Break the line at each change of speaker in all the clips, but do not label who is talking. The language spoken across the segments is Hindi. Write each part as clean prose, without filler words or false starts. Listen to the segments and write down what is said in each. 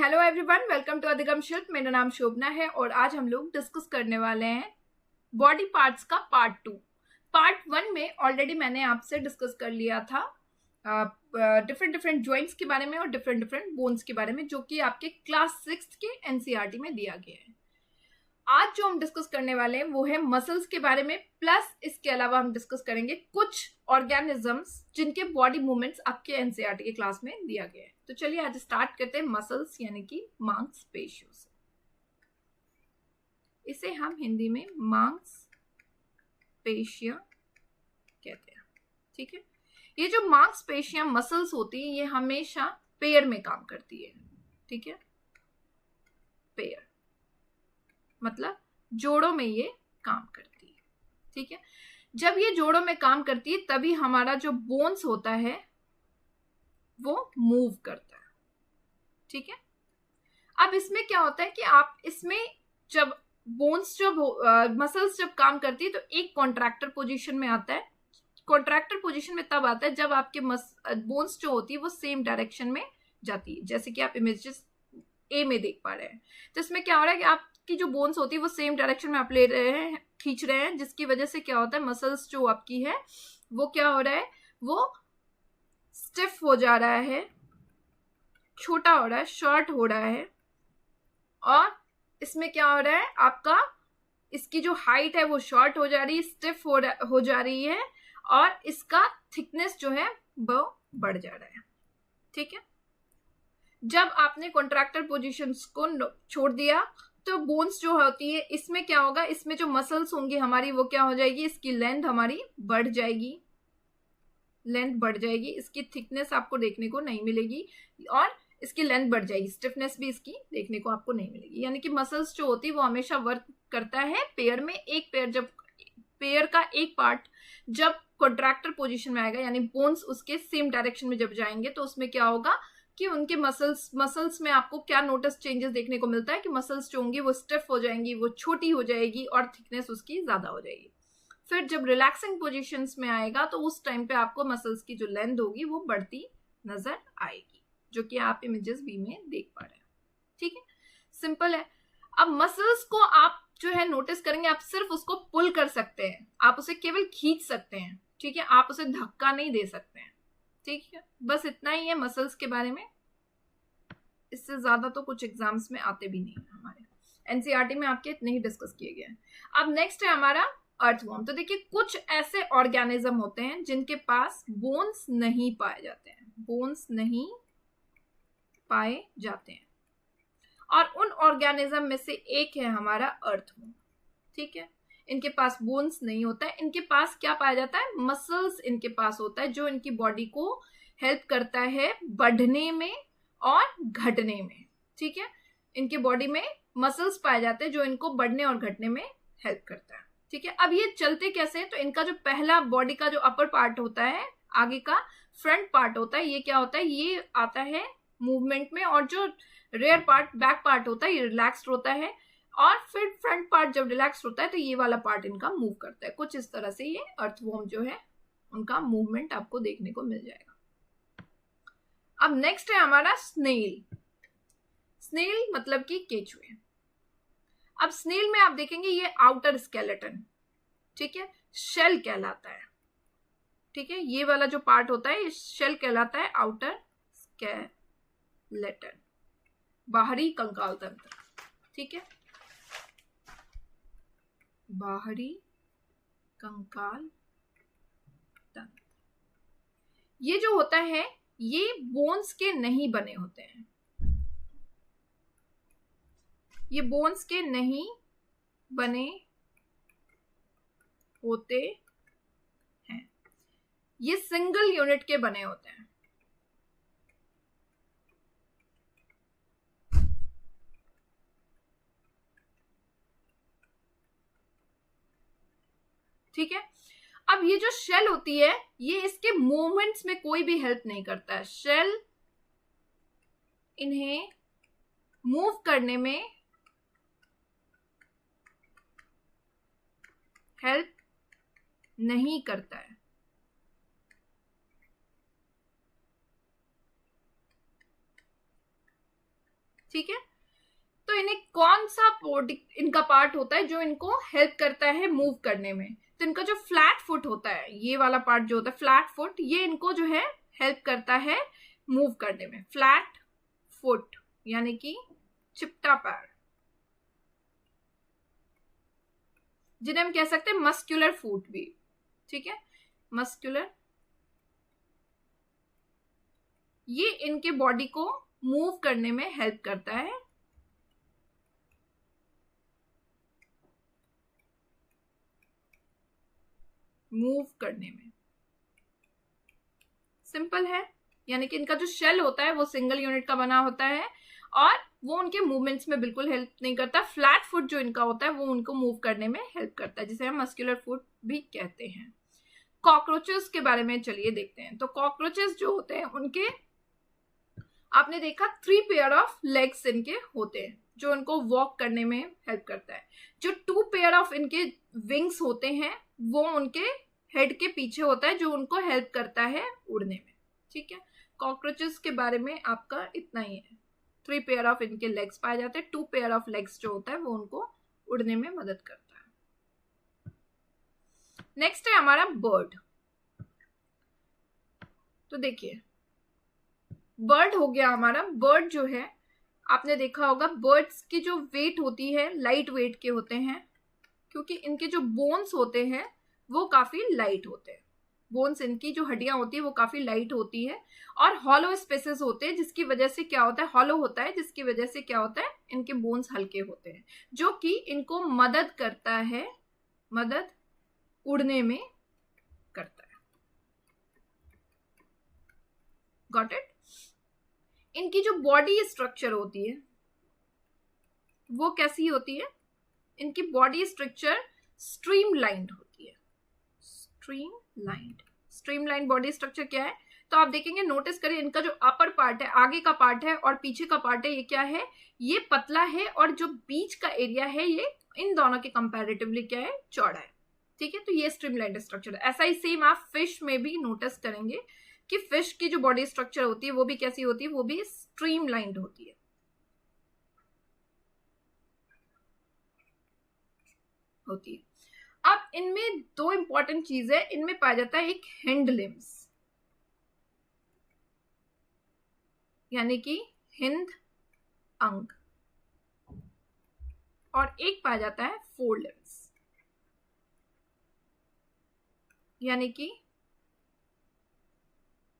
हेलो एवरीवन, वेलकम टू अधिगम शिल्प। मेरा नाम शोभना है और आज हम लोग डिस्कस करने वाले हैं बॉडी पार्ट्स का पार्ट 2। पार्ट 1 में ऑलरेडी मैंने आपसे डिस्कस कर लिया था डिफरेंट जॉइंट्स के बारे में और डिफरेंट बोन्स के बारे में, जो कि आपके क्लास 6 के एनसीईआरटी में दिया गया है। आज जो हम डिस्कस करने वाले हैं वो है मसल्स के बारे में, प्लस इसके अलावा हम डिस्कस करेंगे कुछ ऑर्गेनिजम्स जिनके बॉडी मूवमेंट्स आपके एनसीईआरटी के क्लास में दिया गया है। तो चलिए आज स्टार्ट करते हैं मसल्स यानी कि मांसपेशियों से। इसे हम हिंदी में मांसपेशियां कहते हैं। ठीक है, ये जो मांसपेशियां मसल्स होती है ये हमेशा पेयर में काम करती है। ठीक है, पेयर मतलब जोड़ों में ये काम करती है। ठीक है, जब ये जोड़ों में काम करती है तभी हमारा जो बोन्स होता है वो मूव करता है। ठीक है, अब इसमें क्या होता है कि आप इसमें जब बोन्स मसल्स जब काम करती है तो एक कॉन्ट्रैक्टर पोजीशन में आता है। कॉन्ट्रैक्टर पोजीशन में तब आता है जब आपके बोन्स जो होती है वो सेम डायरेक्शन में जाती है, जैसे कि आप इमेजेस ए में देख पा रहे हैं। तो इसमें क्या हो रहा है कि आपकी जो बोन्स होती है वो सेम डायरेक्शन में आप ले रहे हैं, खींच रहे हैं, जिसकी वजह से क्या होता है मसल्स जो आपकी है वो क्या हो रहा है, वो स्टिफ हो जा रहा है, छोटा हो रहा है, शॉर्ट हो रहा है। और इसमें क्या हो रहा है, आपका इसकी जो हाइट है वो शॉर्ट हो जा रही है, स्टिफ हो जा रही है, और इसका थिकनेस जो है वो बढ़ जा रहा है। ठीक है, जब आपने कॉन्ट्रैक्टर पोजीशंस को छोड़ दिया तो बोन्स जो होती है इसमें क्या होगा, इसमें जो मसल्स होंगी हमारी वो क्या हो जाएगी, इसकी लेंथ हमारी बढ़ जाएगी, लेंथ बढ़ जाएगी, इसकी थिकनेस आपको देखने को नहीं मिलेगी और इसकी लेंथ बढ़ जाएगी, स्टिफनेस भी इसकी देखने को आपको नहीं मिलेगी। यानी कि मसल्स जो होती है वो हमेशा वर्क करता है पेयर में। एक पेयर जब पेयर का एक पार्ट जब कॉन्ट्रैक्टर पोजीशन में आएगा यानी बोन्स उसके सेम डायरेक्शन में जब जाएंगे तो उसमें क्या होगा कि उनके मसल्स में आपको क्या नोटिस चेंजेस देखने को मिलता है कि मसल्स जो होंगी वो स्टिफ हो जाएंगी, वो छोटी हो जाएगी और थिकनेस उसकी ज्यादा हो जाएगी। फिर जब रिलैक्सिंग पोजीशंस में आएगा तो उस टाइम पे आपको मसल्स की जो लेंथ होगी वो बढ़ती नजर आएगी, जो कि आप इमेजेस बी में देख पा रहे हैं। ठीक है, सिंपल है। अब मसल्स को आप जो है नोटिस करेंगे, आप सिर्फ उसको पुल कर सकते हैं, आप उसे केवल खींच सकते हैं। ठीक है, आप उसे धक्का नहीं दे सकते हैं। ठीक है, बस इतना ही है मसल्स के बारे में, इससे ज्यादा तो कुछ एग्जाम्स में आते भी नहीं है, हमारे एनसीईआरटी में आपके इतने ही डिस्कस किए गए हैं। अब नेक्स्ट है हमारा अर्थवर्म। तो देखिए कुछ ऐसे ऑर्गेनिज्म होते हैं जिनके पास बोन्स नहीं पाए जाते हैं, बोन्स नहीं पाए जाते हैं, और उन ऑर्गेनिज्म में से एक है हमारा अर्थवर्म। ठीक है, इनके पास बोन्स नहीं होता है, इनके पास क्या पाया जाता है, मसल्स इनके पास होता है जो इनकी बॉडी को हेल्प करता है बढ़ने में और घटने में। ठीक है, इनके बॉडी में मसल्स पाए जाते हैं जो इनको बढ़ने और घटने में हेल्प करता है। ठीक है, अब ये चलते कैसे हैं, तो इनका जो पहला बॉडी का जो अपर पार्ट होता है, आगे का फ्रंट पार्ट होता है, ये क्या होता है, ये आता है मूवमेंट में, और जो रेयर पार्ट बैक पार्ट होता है ये रिलैक्स्ड होता है, और फिर फ्रंट पार्ट जब रिलैक्स होता है तो ये वाला पार्ट इनका मूव करता है। कुछ इस तरह से ये अर्थवर्म जो है उनका मूवमेंट आपको देखने को मिल जाएगा। अब नेक्स्ट है हमारा स्नेल। स्नेल मतलब कि केचुए। अब स्नेल में आप देखेंगे ये आउटर स्केलेटन, ठीक है, शेल कहलाता है। ठीक है, ये वाला जो पार्ट होता है ये शेल कहलाता है, आउटर स्केलेटन, बाहरी कंकाल तंत्र। ठीक है, बाहरी कंकाल तंत्र। ये जो होता है ये बोन्स के नहीं बने होते हैं, ये बोन्स के नहीं बने होते हैं, ये सिंगल यूनिट के बने होते हैं। ठीक है, अब ये जो शेल होती है ये इसके मूवमेंट्स में कोई भी हेल्प नहीं करता है। शेल इन्हें मूव करने में हेल्प नहीं करता है। ठीक है। तो इन्हें कौन सा इनका पार्ट होता है जो इनको हेल्प करता है मूव करने में? तो इनका जो फ्लैट फुट होता है, ये वाला पार्ट जो होता है फ्लैट फुट, ये इनको जो है हेल्प करता है मूव करने में। फ्लैट फुट यानी कि चिपटा पैर, जिन्हें हम कह सकते हैं मस्कुलर फुट भी, ठीक है, मस्कुलर। ये इनके बॉडी को मूव करने में हेल्प करता है। मूव करने में सिंपल है, यानी कि इनका जो शेल होता है वो सिंगल यूनिट का बना होता है और वो उनके मूवमेंट्स में बिल्कुल हेल्प नहीं करता। फ्लैट फुट जो इनका होता है वो उनको मूव करने में हेल्प करता है, जिसे हम मस्कुलर फुट भी कहते हैं। कॉकरोचेस के बारे में चलिए देखते हैं। तो कॉकरोचेस जो होते हैं उनके आपने देखा 3 पेयर ऑफ लेग्स इनके होते हैं जो उनको वॉक करने में हेल्प करता है। जो 2 पेयर ऑफ इनके विंग्स होते हैं वो उनके हेड के पीछे होता है जो उनको हेल्प करता है उड़ने में, ठीक है। कॉकरोचेस के बारे में आपका इतना ही है। 3 पेयर ऑफ इनके लेग्स पाए जाते हैं, 2 पेयर ऑफ लेग्स जो होता है वो उनको उड़ने में मदद करता है। नेक्स्ट है हमारा बर्ड। तो देखिए बर्ड हो गया हमारा। बर्ड जो है आपने देखा होगा बर्ड्स की जो वेट होती है लाइट वेट के होते हैं, क्योंकि इनके जो बोन्स होते हैं वो काफी लाइट होते हैं। बोन्स, इनकी जो हड्डियां होती है वो काफी लाइट होती है और हॉलो स्पेसेस होते हैं, जिसकी वजह से क्या होता है, हॉलो होता है, जिसकी वजह से क्या होता है, इनके बोन्स हल्के होते हैं, जो कि इनको मदद करता है, मदद उड़ने में करता है। Got it. इनकी जो बॉडी स्ट्रक्चर होती है वो कैसी होती है? इनकी बॉडी स्ट्रक्चर स्ट्रीमलाइंड होती है। स्ट्रीमलाइंड बॉडी स्ट्रक्चर क्या है? तो आप देखेंगे, नोटिस करें, इनका जो अपर पार्ट है, आगे का पार्ट है और पीछे का पार्ट है, ये क्या है, ये पतला है और जो बीच का एरिया है ये इन दोनों के कंपैरेटिवली क्या है, चौड़ा है, ठीक है। तो ये स्ट्रीमलाइंड स्ट्रक्चर है। ऐसा ही सेम आप फिश में भी नोटिस करेंगे कि फिश की जो बॉडी स्ट्रक्चर होती है वो भी कैसी होती है, वो भी स्ट्रीमलाइंड होती है। अब इनमें 2 इंपॉर्टेंट चीज है, इनमें पाया जाता है एक हिंड लिम्स यानी कि हिंद अंग, और एक पाया जाता है फोर लिम्स यानी कि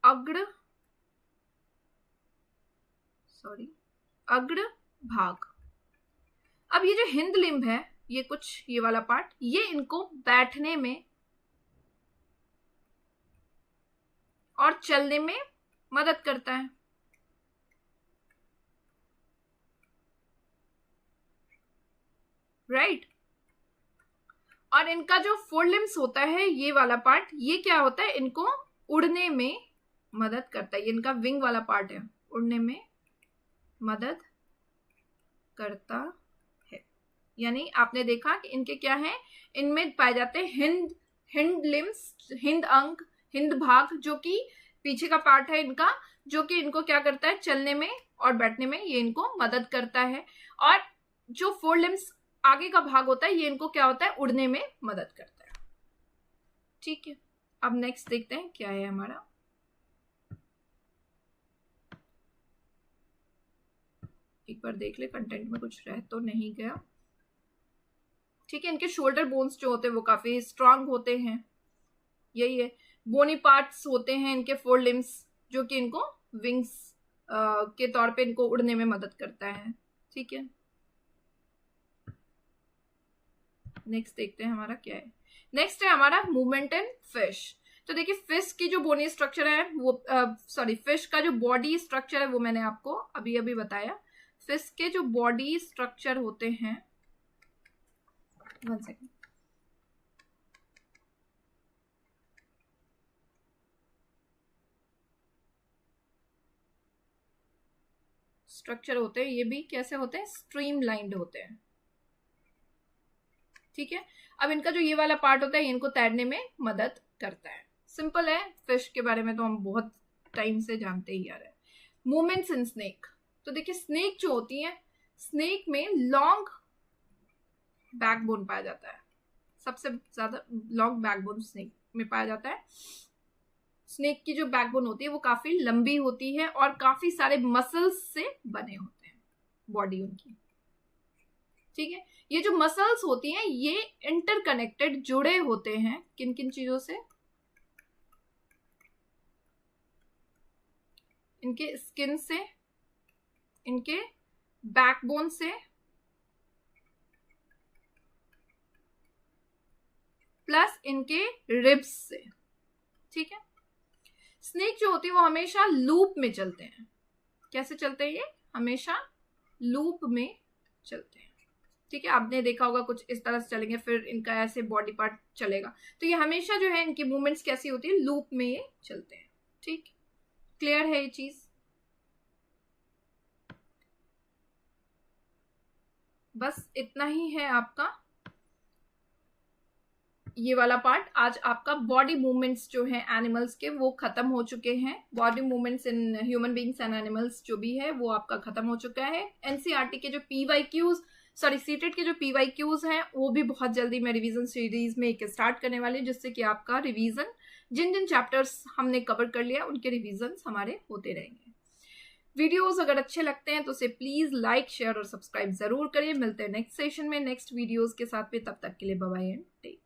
अग्र भाग। अब ये जो हिंद लिम्ब है, ये कुछ ये वाला पार्ट, ये इनको बैठने में और चलने में मदद करता है, राइट। और इनका जो फोर लिम्स होता है, ये वाला पार्ट, ये क्या होता है, इनको उड़ने में मदद करता है। ये इनका विंग वाला पार्ट है, उड़ने में मदद करता है। यानी आपने देखा कि इनके क्या है, इनमें पाए जाते हैं हिंद लिम्स, हिंद अंग, हिंद भाग, जो कि पीछे का पार्ट है इनका, जो कि इनको क्या करता है, चलने में और बैठने में ये इनको मदद करता है। और जो फोर लिम्स आगे का भाग होता है, ये इनको क्या होता है, उड़ने में मदद करता है, ठीक है। अब नेक्स्ट देखते हैं क्या है हमारा। एक बार देख ले कंटेंट में कुछ रह तो नहीं गया, ठीक है। इनके शोल्डर बोन्स जो होते हैं वो काफी स्ट्रांग होते हैं, यही है। बोनी पार्ट्स होते हैं इनके फोर लिम्स, जो कि इनको विंग्स के तौर पे इनको उड़ने में मदद करता है, ठीक है। नेक्स्ट देखते हैं हमारा क्या है। नेक्स्ट है हमारा मूवमेंट इन फिश। तो देखिए फिश की जो बोनी स्ट्रक्चर है वो फिश का जो बॉडी स्ट्रक्चर है वो मैंने आपको अभी अभी बताया। फिश के जो बॉडी स्ट्रक्चर होते हैं, 1 सेकेंड, स्ट्रक्चर होते हैं, ये भी कैसे होते हैं, स्ट्रीमलाइंड होते हैं, ठीक है। अब इनका जो ये वाला पार्ट होता है, ये इनको तैरने में मदद करता है। सिंपल है, फिश के बारे में तो हम बहुत टाइम से जानते ही आ रहे हैं। मूवमेंट्स इन स्नेक। तो देखिए स्नेक जो होती है, स्नेक में लॉन्ग बैकबोन पाया जाता है, सबसे ज्यादा लॉन्ग बैकबोन स्नेक में पाया जाता है। स्नेक की जो बैकबोन होती है वो काफी लंबी होती है और काफी सारे मसल्स से बने होते हैं बॉडी उनकी, ठीक है। ये जो मसल्स होती हैं ये इंटरकनेक्टेड, जुड़े होते हैं किन किन चीजों से, इनके स्किन से, इनके बैकबोन से, प्लस इनके रिब्स से, ठीक है। स्नेक जो होती है वो हमेशा लूप में चलते हैं। कैसे चलते हैं ये? हमेशा लूप में चलते हैं, ठीक है। आपने देखा होगा कुछ इस तरह से चलेंगे, फिर इनका ऐसे बॉडी पार्ट चलेगा, तो ये हमेशा जो है इनकी मूवमेंट्स कैसी होती है, लूप में ये चलते हैं, ठीक। क्लियर है ये चीज? बस इतना ही है आपका ये वाला पार्ट। आज आपका बॉडी मूवमेंट्स जो है एनिमल्स के वो खत्म हो चुके हैं। Body movements in human beings and animals जो भी है वो आपका खत्म हो चुका है। एनसीईआरटी के जो पीवाईक्यूज, सॉरी सीटेट के जो पीवाईक्यूज हैं वो भी बहुत जल्दी मैं रिवीजन सीरीज में एक स्टार्ट करने वाली हूँ, जिससे कि आपका रिवीजन जिन जिन चैप्टर्स हमने कवर कर लिया उनके रिवीजन हमारे होते रहेंगे। वीडियोस अगर अच्छे लगते हैं तो उसे प्लीज लाइक, शेयर और सब्सक्राइब जरूर करिए। मिलते हैं नेक्स्ट सेशन में नेक्स्ट वीडियोस के साथ में, तब तक के लिए बाय बाय एंड टेक